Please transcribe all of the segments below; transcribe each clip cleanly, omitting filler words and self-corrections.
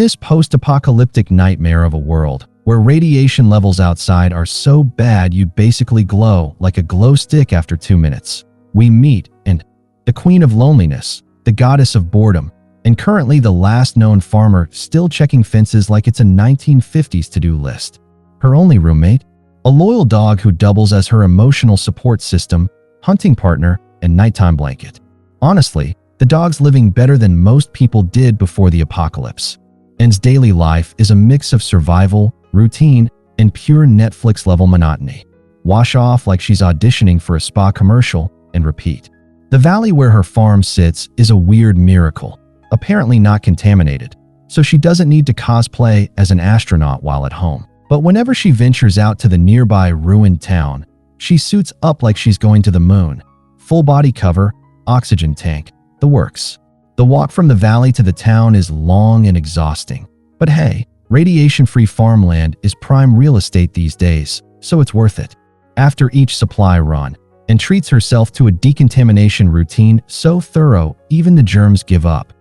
this post-apocalyptic nightmare of a world, where radiation levels outside are so bad you'd basically glow like a glow stick after 2 minutes, we meet the queen of loneliness, the goddess of boredom, and currently the last known farmer still checking fences like it's a 1950s to-do list. Her only roommate? A loyal dog who doubles as her emotional support system, hunting partner, and nighttime blanket. Honestly, the dog's living better than most people did before the apocalypse. N's daily life is a mix of survival, routine, and pure Netflix-level monotony. Wash off like she's auditioning for a spa commercial, and repeat. The valley where her farm sits is a weird miracle, apparently not contaminated, so she doesn't need to cosplay as an astronaut while at home. But whenever she ventures out to the nearby ruined town, she suits up like she's going to the moon. Full body cover, oxygen tank, the works. The walk from the valley to the town is long and exhausting. But hey, radiation-free farmland is prime real estate these days, so it's worth it. After each supply run, and treats herself to a decontamination routine so thorough even the germs give up.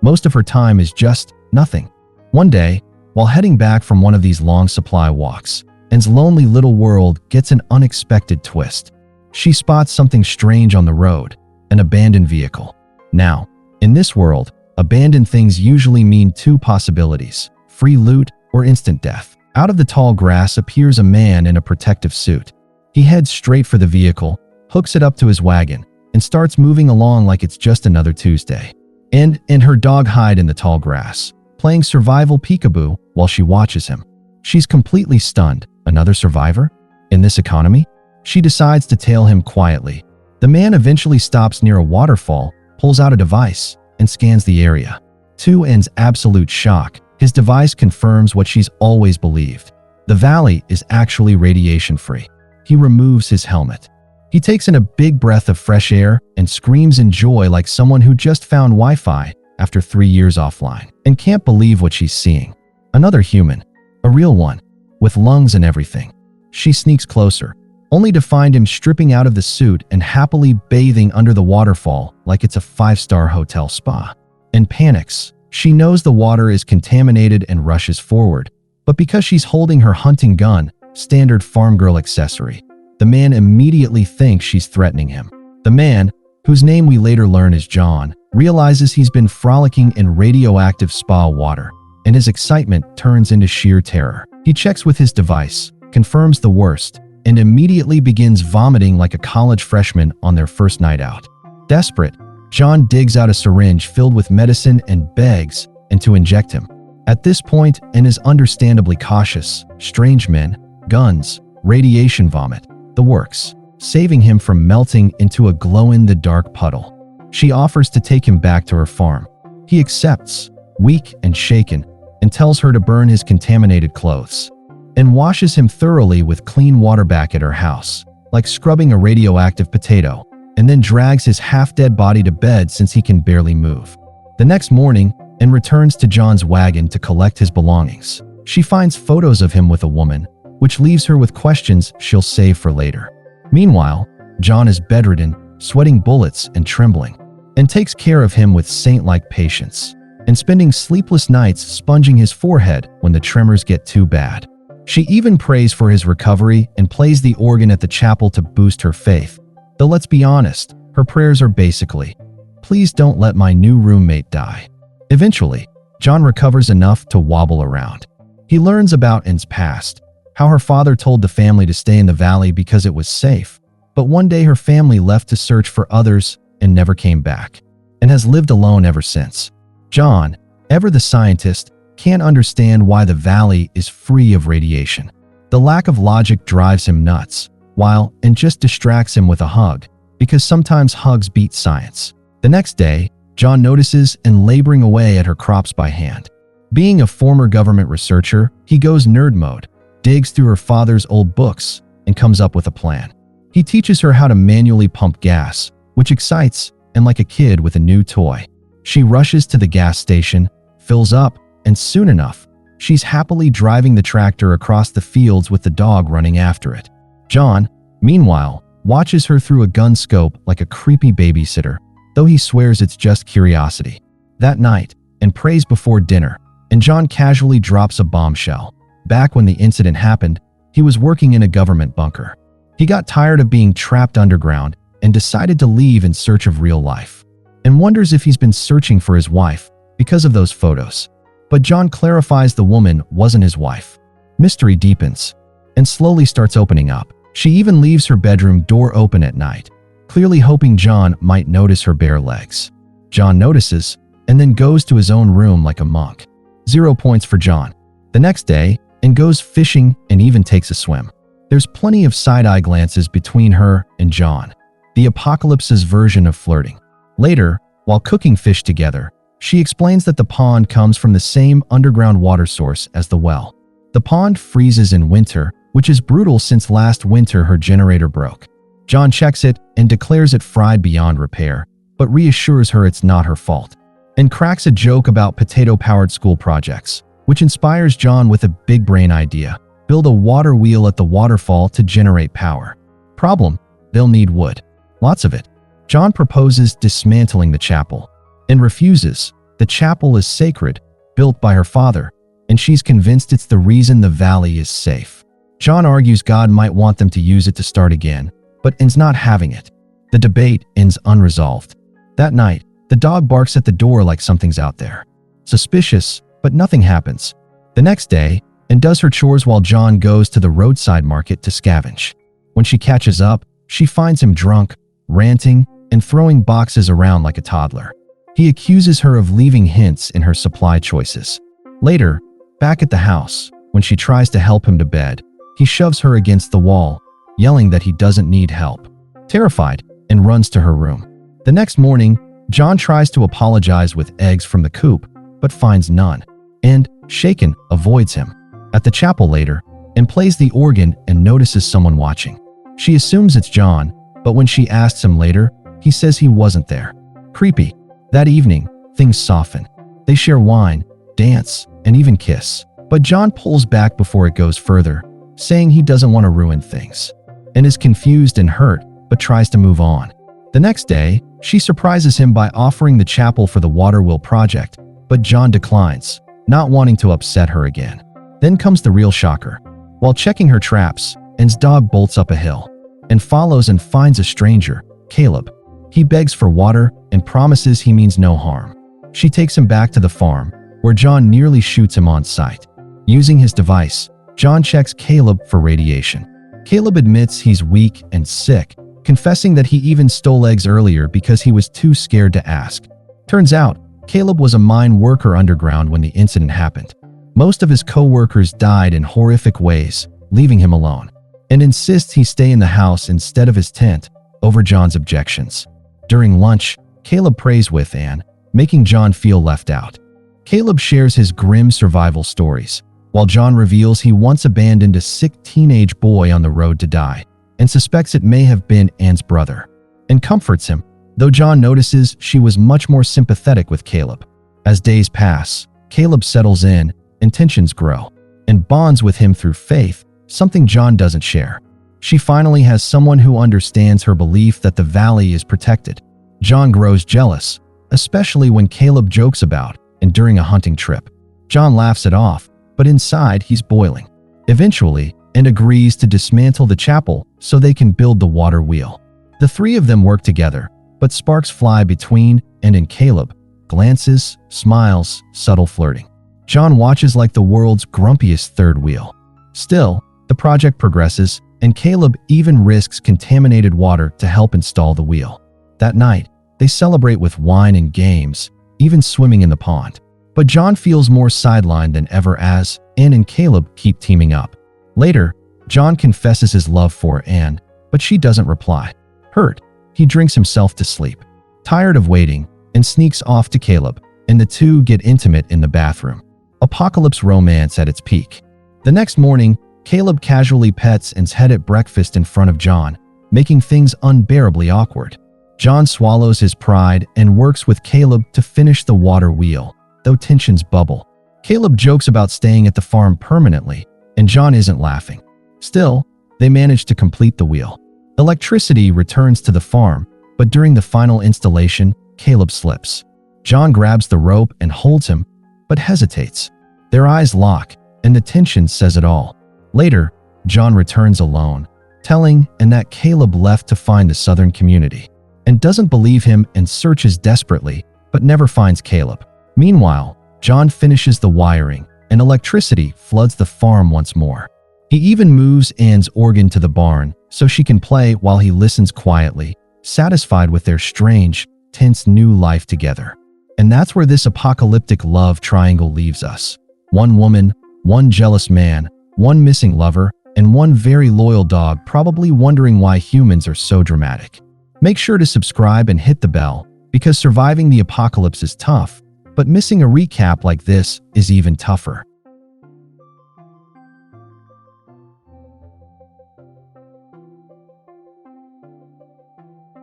Most of her time is just nothing. One day, while heading back from one of these long supply walks, N's lonely little world gets an unexpected twist. She spots something strange on the road, an abandoned vehicle. Now, in this world, abandoned things usually mean two possibilities: free loot or instant death. Out of the tall grass appears a man in a protective suit. He heads straight for the vehicle, hooks it up to his wagon, and starts moving along like it's just another Tuesday. And her dog hide in the tall grass, playing survival peekaboo while she watches him. She's completely stunned. Another survivor? In this economy? She decides to tail him quietly. The man eventually stops near a waterfall, pulls out a device, and scans the area. To N's absolute shock, his device confirms what she's always believed. The valley is actually radiation-free. He removes his helmet. He takes in a big breath of fresh air and screams in joy like someone who just found Wi-Fi after 3 years offline and can't believe what she's seeing. Another human, a real one, with lungs and everything. She sneaks closer, only to find him stripping out of the suit and happily bathing under the waterfall like it's a 5-star hotel spa. And panics. She knows the water is contaminated and rushes forward, but because she's holding her hunting gun, standard farm girl accessory, the man immediately thinks she's threatening him. The man, whose name we later learn is John, realizes he's been frolicking in radioactive spa water, and his excitement turns into sheer terror. He checks with his device, confirms the worst, and immediately begins vomiting like a college freshman on their first night out. Desperate, John digs out a syringe filled with medicine and begs to inject him. At this point, N is understandably cautious. Strange men, guns, radiation vomit, the works, saving him from melting into a glow-in-the-dark puddle. She offers to take him back to her farm. He accepts, weak and shaken, and tells her to burn his contaminated clothes, and washes him thoroughly with clean water back at her house, like scrubbing a radioactive potato, and then drags his half-dead body to bed since he can barely move. The next morning, N returns to John's wagon to collect his belongings. She finds photos of him with a woman, which leaves her with questions she'll save for later. Meanwhile, John is bedridden, sweating bullets and trembling, and takes care of him with saint-like patience, and spending sleepless nights sponging his forehead when the tremors get too bad. She even prays for his recovery and plays the organ at the chapel to boost her faith. Though let's be honest, her prayers are basically, "Please don't let my new roommate die." Eventually, John recovers enough to wobble around. He learns about N's past, how her father told the family to stay in the valley because it was safe, but one day her family left to search for others and never came back, and has lived alone ever since. John, ever the scientist, can't understand why the valley is free of radiation. The lack of logic drives him nuts, while N just distracts him with a hug, because sometimes hugs beat science. The next day, John notices N laboring away at her crops by hand. Being a former government researcher, he goes nerd mode, digs through her father's old books, and comes up with a plan. He teaches her how to manually pump gas, which excites N like a kid with a new toy. She rushes to the gas station, fills up, and soon enough, she's happily driving the tractor across the fields with the dog running after it. John, meanwhile, watches her through a gun scope like a creepy babysitter, though he swears it's just curiosity. That night, and prays before dinner, and John casually drops a bombshell. Back when the incident happened, he was working in a government bunker. He got tired of being trapped underground and decided to leave in search of real life, and wonders if he's been searching for his wife because of those photos. But John clarifies the woman wasn't his wife. Mystery deepens and slowly starts opening up. She even leaves her bedroom door open at night, clearly hoping John might notice her bare legs. John notices and then goes to his own room like a monk. 0 points for John. The next day, and goes fishing and even takes a swim. There's plenty of side-eye glances between her and John. The apocalypse's version of flirting. Later, while cooking fish together, she explains that the pond comes from the same underground water source as the well. The pond freezes in winter, which is brutal since last winter her generator broke. John checks it and declares it fried beyond repair, but reassures her it's not her fault, and cracks a joke about potato-powered school projects, which inspires John with a big brain idea: build a water wheel at the waterfall to generate power. Problem: they'll need wood. Lots of it. John proposes dismantling the chapel and refuses. The chapel is sacred, built by her father, and she's convinced it's the reason the valley is safe. John argues God might want them to use it to start again, but ends not having it. The debate ends unresolved. That night, the dog barks at the door like something's out there. Suspicious, but nothing happens. The next day, Anne does her chores while John goes to the roadside market to scavenge. When she catches up, she finds him drunk, ranting, and throwing boxes around like a toddler. He accuses her of leaving hints in her supply choices. Later, back at the house, when she tries to help him to bed, he shoves her against the wall, yelling that he doesn't need help. Terrified, Anne runs to her room. The next morning, John tries to apologize with eggs from the coop, but finds none, and, shaken, avoids him. At the chapel later, Anne plays the organ and notices someone watching. She assumes it's John, but when she asks him later, he says he wasn't there. Creepy. That evening, things soften. They share wine, dance, and even kiss. But John pulls back before it goes further, saying he doesn't want to ruin things, and is confused and hurt, but tries to move on. The next day, she surprises him by offering the chapel for the water wheel project, but John declines, not wanting to upset her again. Then comes the real shocker. While checking her traps, Anne's dog bolts up a hill and follows and finds a stranger, Caleb. He begs for water and promises he means no harm. She takes him back to the farm, where John nearly shoots him on sight. Using his device, John checks Caleb for radiation. Caleb admits he's weak and sick, confessing that he even stole eggs earlier because he was too scared to ask. Turns out, Caleb was a mine worker underground when the incident happened. Most of his co-workers died in horrific ways, leaving him alone, and insists he stay in the house instead of his tent, over John's objections. During lunch, Caleb prays with Anne, making John feel left out. Caleb shares his grim survival stories, while John reveals he once abandoned a sick teenage boy on the road to die, and suspects it may have been Anne's brother, and comforts him, though John notices she was much more sympathetic with Caleb. As days pass, Caleb settles in, and tensions grow, and bonds with him through faith, something John doesn't share. She finally has someone who understands her belief that the valley is protected. John grows jealous, especially when Caleb jokes about and during a hunting trip. John laughs it off, but inside he's boiling. Eventually, Anne agrees to dismantle the chapel so they can build the water wheel. The three of them work together, but sparks fly between Anne and Caleb. Glances, smiles, subtle flirting. John watches like the world's grumpiest third wheel. Still, the project progresses, and Caleb even risks contaminated water to help install the wheel. That night, they celebrate with wine and games, even swimming in the pond. But John feels more sidelined than ever as Anne and Caleb keep teaming up. Later, John confesses his love for Anne, but she doesn't reply. Hurt, he drinks himself to sleep. Tired of waiting, and sneaks off to Caleb, and the two get intimate in the bathroom. Apocalypse romance at its peak. The next morning, Caleb casually pets Anne's head at breakfast in front of John, making things unbearably awkward. John swallows his pride and works with Caleb to finish the water wheel, though tensions bubble. Caleb jokes about staying at the farm permanently, and John isn't laughing. Still, they manage to complete the wheel. Electricity returns to the farm, but during the final installation, Caleb slips. John grabs the rope and holds him, but hesitates. Their eyes lock, and the tension says it all. Later, John returns alone, telling and that Caleb left to find the southern community, and doesn't believe him and searches desperately, but never finds Caleb. Meanwhile, John finishes the wiring, and electricity floods the farm once more. He even moves Anne's organ to the barn so she can play while he listens quietly, satisfied with their strange, tense new life together. And that's where this apocalyptic love triangle leaves us. One woman, one jealous man, one missing lover, and one very loyal dog probably wondering why humans are so dramatic. Make sure to subscribe and hit the bell, because surviving the apocalypse is tough, but missing a recap like this is even tougher.